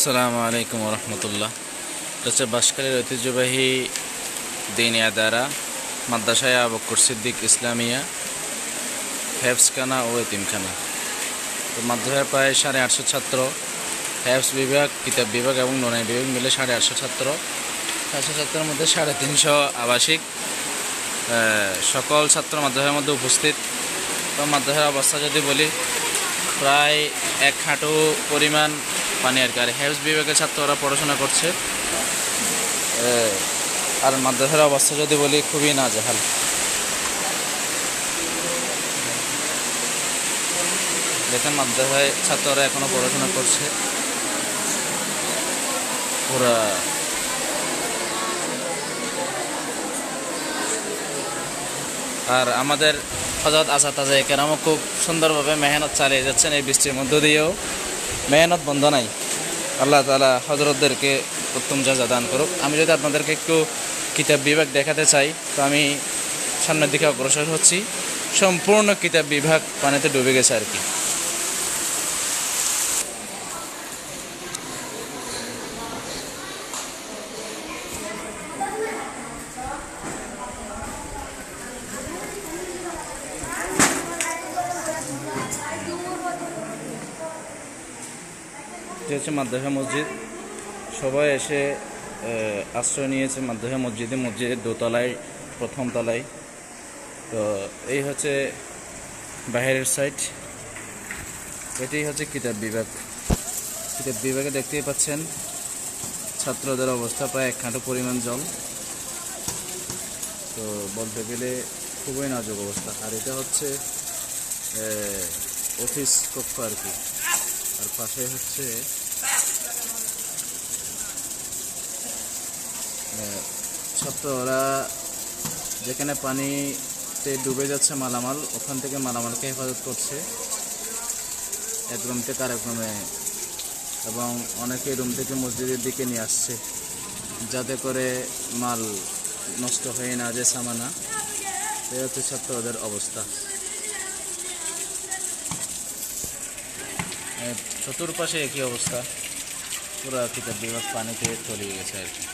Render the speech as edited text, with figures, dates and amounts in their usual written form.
আসসালামু আলাইকুম রহমতুল্লাহ। হচ্ছে বাঁশখালীর ঐতিহ্যবাহী দিনী আদারা মাদ্রাসায় আবু বকর সিদ্দিক ইসলামিয়া হেফজখানা ও এতিমখানা। তো মাদ্রাসায় প্রায় 850 ছাত্র, হেফজ বিভাগ, কিতাব বিভাগ এবং ননাই বিভাগ মিলে 850 ছাত্র। 850 ছাত্রের মধ্যে 350 আবাসিক। সকল ছাত্র মাদ্রাসার মধ্যে উপস্থিত। তো মাদ্রাসার অবস্থা যদি বলি, প্রায় 1 হাঁটু পরিমাণ পানি আর কি। আর হেফজ বিভাগের ছাত্ররা পড়াশোনা করছে। আর মাদ্রাসার অবস্থা যদি বলি, খুবই নাজেহাল। দেখেন মাদ্রাসায় ছাত্ররা এখনো পড়াশোনা করছে পুরা। আর আমাদের হযরত আসাতাজে কেরামও খুব সুন্দরভাবে মেহনত চালিয়ে যাচ্ছেন। এই বৃষ্টির মধ্য দিয়েও মেহনত বন্ধ নাই। আল্লাহ তাআলা হযরতদেরকে উত্তম জাযা দান করুক। আমি যদি আপনাদেরকে একটু কিতাব বিভাগ দেখাতে চাই, তো আমি সামনের দিকে অগ্রসর হচ্ছি। সম্পূর্ণ কিতাব বিভাগ পানিতে ডুবে গেছে আর কি। এটা হচ্ছে মাদ্রাসা মসজিদ। সবাই এসে আশ্রয় নিয়েছে মাদ্রাসা মসজিদে। মসজিদের দোতলায়, প্রথম তলায়। তো এই হচ্ছে বাইরের সাইড। এটাই হচ্ছে কিতাব বিভাগ। কিতাব বিভাগে দেখতেই পাচ্ছেন ছাত্রদের অবস্থা, প্রায় 1 হাঁটু পরিমাণ জল। তো বলতে গেলে খুবই নাজুক অবস্থা। আর এটা হচ্ছে অফিস কক্ষ আর কি। আর পাশে হচ্ছে ছাত্ররা যেখানে পানিতে ডুবে যাচ্ছে মালামাল, ওখান থেকে মালামালকে হেফাজত করছে এক রুম থেকে আরেক রুমে। এবং অনেকে রুম থেকে মসজিদের দিকে নিয়ে আসছে, যাতে করে মাল নষ্ট হয়ে না যায়, সামানা। এই হচ্ছে ছাত্রদের অবস্থা। চতুর্পাশে একই অবস্থা, পুরো কিতাব বিভাগ পানিতে তলিয়ে গেছে আর কি।